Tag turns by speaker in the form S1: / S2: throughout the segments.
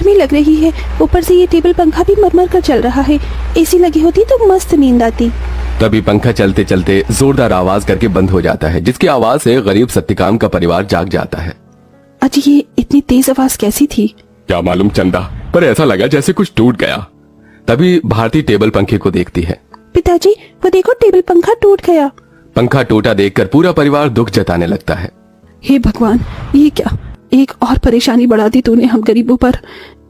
S1: गर्मी लग रही है, ऊपर से ये टेबल पंखा भी मरमर कर चल रहा है। एसी लगी होती तो मस्त नींद आती।
S2: तभी पंखा चलते चलते जोरदार आवाज करके बंद हो जाता है, जिसकी आवाज से गरीब सत्यकाम का परिवार जाग जाता है।
S1: अजी ये इतनी तेज आवाज कैसी थी?
S2: क्या मालूम चंदा, पर ऐसा लगा जैसे कुछ टूट गया। तभी भारती टेबल पंखे को देखती है।
S1: पिताजी वो देखो, टेबल पंखा टूट गया।
S2: पंखा टूटा देखकर पूरा परिवार दुख जताने लगता है।
S1: हे भगवान, ये क्या, एक और परेशानी बढ़ा दी तूने हम गरीबों पर।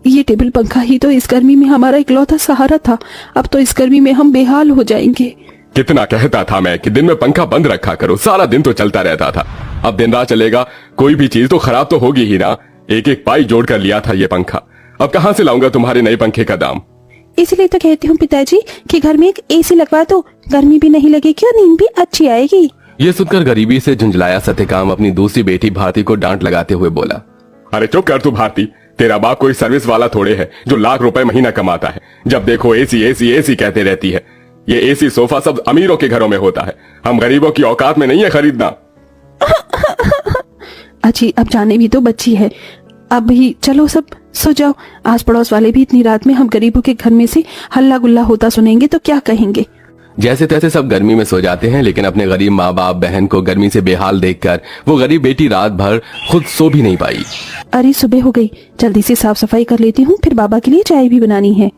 S1: ये टेबल पंखा ही तो इस गर्मी में हमारा इकलौता सहारा था, अब तो इस गर्मी में हम बेहाल हो जाएंगे।
S2: कितना कहता था मैं कि दिन में पंखा बंद रखा करो, सारा दिन तो चलता रहता था। अब दिन रात चलेगा, कोई भी चीज तो खराब तो होगी ही ना। एक एक पाई जोड़ कर लिया था ये पंखा, अब कहाँ से लाऊंगा तुम्हारे नए पंखे का दाम।
S1: इसलिए तो कहती हूँ पिताजी कि घर में एक एसी लगवा दो, गर्मी भी नहीं लगेगी और नींद भी अच्छी आएगी।
S2: ये सुनकर गरीबी से झुंझलाया सत्यकाम अपनी दूसरी बेटी भारती को डांट लगाते हुए बोला, अरे चुप कर तू भारती, तेरा बाप कोई सर्विस वाला थोड़े है जो लाख रुपए महीना कमाता है। जब देखो एसी एसी एसी कहते रहती है। ये एसी सोफा सब अमीरों के घरों में होता है, हम गरीबों की औकात में नहीं है खरीदना।
S1: अच्छी अब जाने भी तो बच्ची है, अब ही चलो सब सो जाओ। आस पड़ोस वाले भी इतनी रात में हम गरीबों के घर में से हल्ला गुल्ला होता सुनेंगे तो क्या कहेंगे।
S2: जैसे तैसे सब गर्मी में सो जाते हैं, लेकिन अपने गरीब माँ बाप बहन को गर्मी से बेहाल देखकर वो गरीब बेटी रात भर खुद सो भी नहीं पाई।
S1: अरे सुबह हो गई, जल्दी से साफ सफाई कर लेती हूँ, फिर बाबा के लिए चाय भी बनानी है।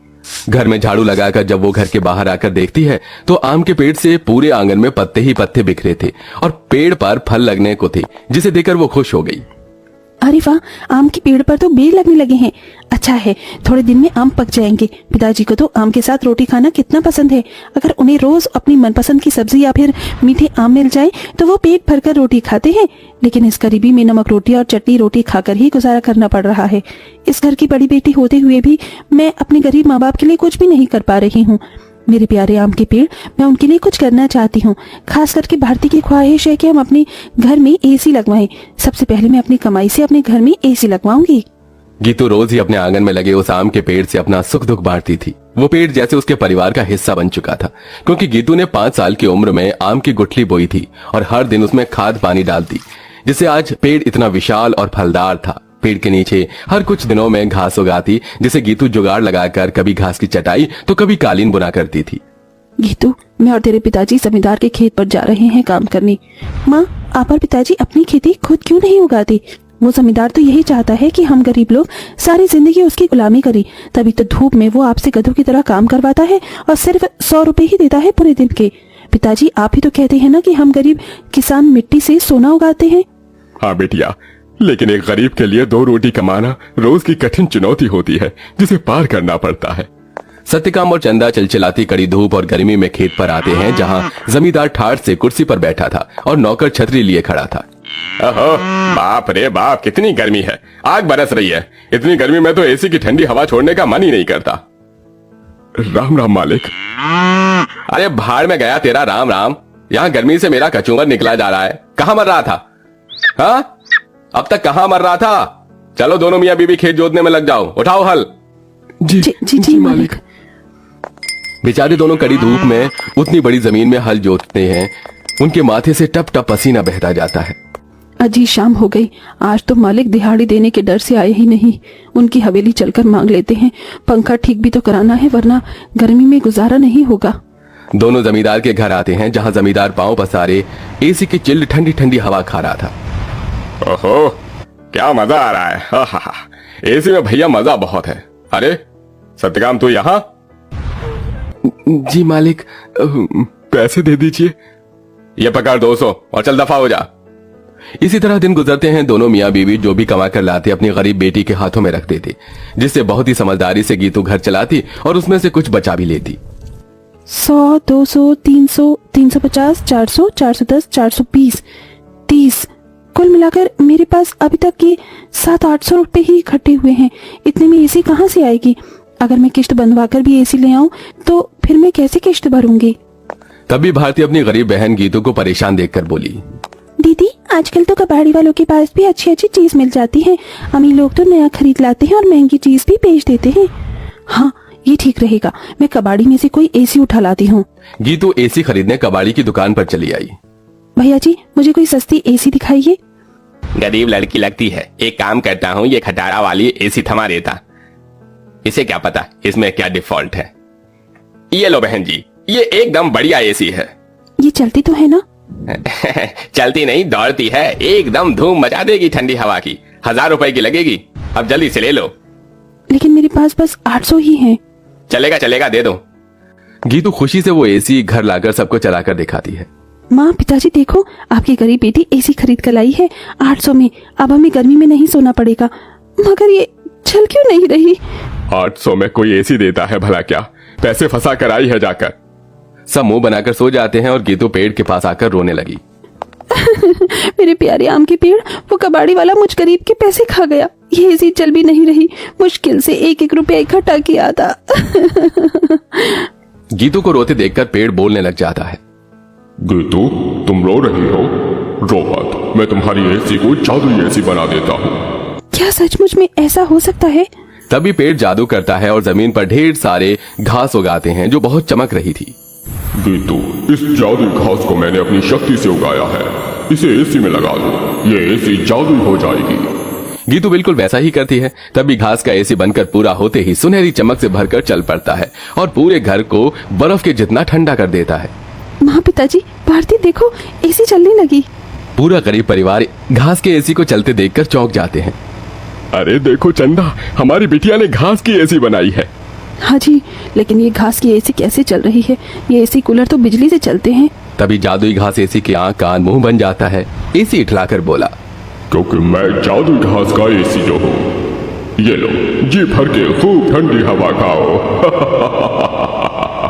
S2: घर में झाड़ू लगाकर जब वो घर के बाहर आकर देखती है तो आम के पेड़ से पूरे आंगन में पत्ते ही पत्ते बिखरे थे और पेड़ पर फल लगने को थे, जिसे देखकर वो खुश हो गई।
S1: अरे वाह, आम के पेड़ पर तो बेर लगने लगे हैं। अच्छा है, थोड़े दिन में आम पक जाएंगे। पिताजी को तो आम के साथ रोटी खाना कितना पसंद है। अगर उन्हें रोज अपनी मनपसंद की सब्जी या फिर मीठे आम मिल जाए तो वो पेट भरकर रोटी खाते हैं। लेकिन इस गरीबी में नमक रोटी और चटनी रोटी खाकर ही गुजारा करना पड़ रहा है। इस घर की बड़ी बेटी होते हुए भी मैं अपने गरीब माँ बाप के लिए कुछ भी नहीं कर पा रही हूँ। मेरे प्यारे आम के पेड़, मैं उनके लिए कुछ करना चाहती हूँ। खास करके भारती की ख्वाहिश है कि हम अपने घर में एसी लगवाएं। सबसे पहले मैं अपनी कमाई से अपने घर में एसी लगवाऊंगी।
S2: गीतू रोज ही अपने आंगन में लगे उस आम के पेड़ से अपना सुख दुख बांटती थी। वो पेड़ जैसे उसके परिवार का हिस्सा बन चुका था, क्योंकि गीतू ने 5 साल की उम्र में आम की गुठली बोई थी और हर दिन उसमें खाद पानी डालती, जिससे आज पेड़ इतना विशाल और फलदार था। पेड़ के नीचे हर कुछ दिनों में घास उगाती, जिसे गीतू जुगाड़ लगाकर कभी घास की चटाई तो कभी कालीन बुना करती थी।
S1: गीतू, मैं और तेरे पिताजी जमींदार के खेत पर जा रहे हैं काम करने। माँ, आप और पिताजी अपनी खेती खुद क्यों नहीं उगाते? वो जमींदार तो यही चाहता है कि हम गरीब लोग सारी जिंदगी उसकी गुलामी करें, तभी तो धूप में वो आपसे गधों की तरह काम करवाता है और सिर्फ 100 रुपए ही देता है पूरे दिन के। पिताजी, आप ही तो कहते हैं ना कि हम गरीब किसान मिट्टी से सोना उगाते हैं।
S2: हाँ बेटिया, लेकिन एक गरीब के लिए 2 रोटी कमाना रोज की कठिन चुनौती होती है, जिसे पार करना पड़ता है। सत्यकाम और चंदा चिलचिलाती कड़ी धूप और गर्मी में खेत पर आते हैं, जहाँ जमींदार ठाठ से कुर्सी पर बैठा था और नौकर छतरी लिए खड़ा था। ओहो, बाप रे बाप, कितनी गर्मी है, आग बरस रही है। इतनी गर्मी में तो एसी की ठंडी हवा छोड़ने का मन ही नहीं करता। राम राम मालिक। अरे भाड़ में गया तेरा राम राम, यहाँ गर्मी से मेरा कचूमर निकला जा रहा है। कहाँ मर रहा था? हाँ, अब तक कहाँ मर रहा था? चलो दोनों मियाँ बीबी खेत जोतने में लग जाओ, उठाओ हल।
S1: जी जी जी, जी मालिक।
S2: बेचारे दोनों कड़ी धूप में उतनी बड़ी जमीन में हल जोतते हैं, उनके माथे से टप टप पसीना बहता जाता है।
S1: अजी शाम हो गई, आज तो मालिक दिहाड़ी देने के डर से आए ही नहीं। उनकी हवेली चलकर मांग लेते हैं। पंखा ठीक भी तो कराना है, वरना गर्मी में गुजारा नहीं होगा।
S2: दोनों जमींदार के घर आते हैं, जहाँ जमींदार पांव पसारे एसी की चिल्ड ठंडी ठंडी हवा खा रहा था। ओहो, क्या मजा आ रहा है। हा हा हा, एसी में भैया मजा बहुत है। अरे सत्यकाम, तू यहाँ? जी मालिक, पैसे दे दीजिए। ये पकड़ 200 और चल दफा हो जा। इसी तरह दिन गुजरते हैं। दोनों मियाँ बीवी जो भी कमा कर लाते अपनी गरीब बेटी के हाथों में रखते थे, जिससे बहुत ही समझदारी से गीतू घर चलाती और उसमें से कुछ बचा भी लेती।
S1: 100, 200, 300, 350, 400, 410, 420, 30, कुल मिलाकर मेरे पास अभी तक के 700-800 रुपए ही इकट्ठे हुए हैं। इतने में एसी कहाँ से आएगी? अगर मैं किश्त बंधवा कर भी एसी ले आऊं तो फिर मैं कैसे किश्त भरूंगी?
S2: तभी भारती अपनी गरीब बहन गीतू को परेशान देखकर बोली,
S1: दीदी, आजकल तो कबाड़ी वालों के पास भी अच्छी अच्छी चीज मिल जाती है। अमीर लोग तो नया खरीद लाते हैं और महंगी चीज भी बेच देते हैं। हाँ, ये ठीक रहेगा, मैं कबाड़ी में से कोई एसी उठा लाती हूँ।
S2: गीतू एसी खरीदने कबाड़ी की दुकान पर चली आई।
S1: भैया जी, मुझे कोई सस्ती एसी दिखाइए।
S3: गरीब लड़की लगती है, एक काम करता हूँ, ये खटारा वाली एसी थमा देता।
S2: इसे क्या पता इसमें क्या डिफॉल्ट है। ये लो बहन जी, ये एकदम बढ़िया एसी है।
S1: ये चलती तो है ना?
S2: चलती नहीं दौड़ती है, एकदम धूम मचा देगी ठंडी हवा की। 1000 रुपए की लगेगी, अब जल्दी से ले लो।
S1: लेकिन मेरे पास बस 800 ही हैं।
S2: चलेगा चलेगा, दे दो। गीतू खुशी से वो एसी घर लाकर सबको चलाकर दिखाती है।
S1: माँ, पिताजी देखो, आपकी गरीब बेटी एसी खरीद कर लाई है 800 में। अब हमें गर्मी में नहीं सोना पड़ेगा। मगर ये चल क्यों नहीं रही?
S2: 800 में कोई एसी देता है भला क्या? पैसे फंसा कर आई है जाकर। सब मुंह बनाकर सो जाते हैं और गीतू पेड़ के पास आकर रोने लगी।
S1: मेरे प्यारे आम के पेड़, वो कबाड़ी वाला मुझ गरीब के पैसे खा गया। ये एसी चल भी नहीं रही। मुश्किल से 1-1 रुपया इकट्ठा किया था।
S2: गीतू को रोते देखकर पेड़ बोलने लग जाता है।
S3: गीतू, तुम रो रही हो? रो मत, मैं तुम्हारी एसी को जादुई एसी बना देता हूँ।
S1: क्या सचमुच में ऐसा हो सकता है?
S2: तभी पेड़ जादू करता है और जमीन पर ढेर सारे घास उगाते हैं जो बहुत चमक रही थी।
S3: गीतू, इस जादुई घास को मैंने अपनी शक्ति से उगाया है। इसे एसी में लगा दो, ये एसी जादुई हो जाएगी।
S2: गीतू बिल्कुल वैसा ही करती है। तभी घास का एसी बनकर पूरा होते ही सुनहरी चमक से भरकर चल पड़ता है और पूरे घर को बर्फ के जितना ठंडा कर देता है।
S1: माँ, पिताजी, भारती देखो, एसी चलने लगी।
S2: पूरा गरीब परिवार घास के एसी को चलते देखकर चौंक जाते हैं। अरे देखो चंदा, हमारी बिटिया ने घास की एसी बनाई है।
S1: हाँ जी, लेकिन ये घास की एसी कैसे चल रही है? ये एसी कूलर तो बिजली से चलते हैं।
S2: तभी जादुई घास एसी की आंख कान मुंह बन जाता है। एसी इठलाकर बोला,
S3: क्योंकि मैं जादुई घास का एसी जो हूँ। ये लो, जी भर के खूब ठंडी हवा खाओ।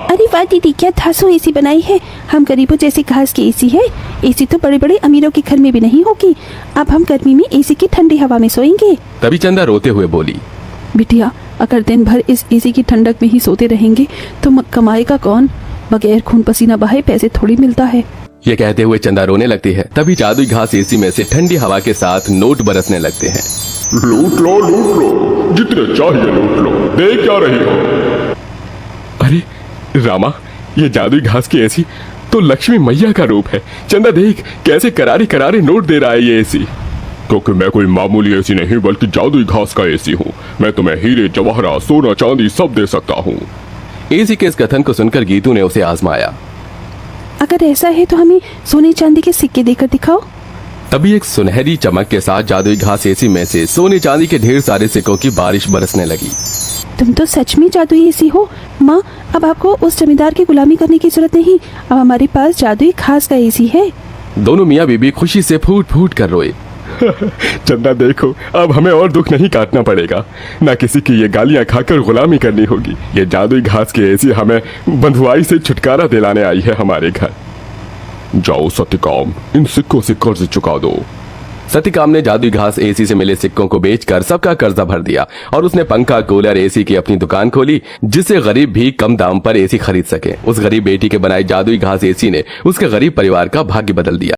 S1: अरे वाह दीदी, क्या धांसू एसी बनाई है। हम गरीबों जैसे घास की एसी है। एसी तो बड़े बड़े अमीरों के घर में भी नहीं होगी। अब हम गर्मी में एसी की ठंडी हवा में सोएंगे।
S2: तभी चंदा रोते हुए बोली,
S1: बिटिया, अगर दिन भर इस एसी की ठंडक में ही सोते रहेंगे तो कमाएगा कौन? बगैर खून पसीना बहाए पैसे थोड़ी मिलता है।
S2: ये कहते हुए चंदा रोने लगती है। तभी जादुई घास एसी में से ठंडी हवा के साथ नोट बरसने लगते हैं।
S3: लूट लो, जितने चाहिए लूट लो। देख क्या रही हो?
S2: अरे रामा, ये जादुई घास की एसी तो लक्ष्मी मैया का रूप है। चंदा देख, कैसे करारे करारे नोट दे रहा है ये एसी।
S3: क्योंकि मैं कोई मामूली एसी नहीं बल्कि जादुई घास का एसी हूँ। मैं तुम्हें हीरे जवाहरात सोना चांदी सब दे सकता हूँ।
S2: एसी के इस कथन को सुनकर गीतू ने उसे आजमाया।
S1: अगर ऐसा है तो हमें सोने चांदी के सिक्के देकर दिखाओ।
S2: तभी एक सुनहरी चमक के साथ जादुई घास एसी में से सोने चांदी के ढेर सारे सिक्कों की बारिश बरसने लगी।
S1: तुम तो सच में जादुई एसी हो माँ। अब आपको उस जमींदार की गुलामी करने की जरूरत नहीं। अब हमारे पास जादुई घास का एसी है।
S2: दोनों मियाँ बीबी खुशी से फूट फूट कर रोए। चंदा देखो, अब हमें और दुख नहीं काटना पड़ेगा। ना किसी की ये गालियां खाकर गुलामी करनी होगी। ये जादुई घास की एसी हमें बंधुआई से छुटकारा दिलाने आई है हमारे घर।
S3: जाओ सत्यकाम, इन सिक्कों से कर्ज चुका दो।
S2: सत्यकाम ने जादुई घास एसी से मिले सिक्कों को बेचकर सबका कर्जा भर दिया और उसने पंखा कूलर एसी की अपनी दुकान खोली, जिससे गरीब भी कम दाम पर एसी खरीद सके। उस गरीब बेटी के बनाए जादुई घास एसी ने उसके गरीब परिवार का भाग्य बदल दिया।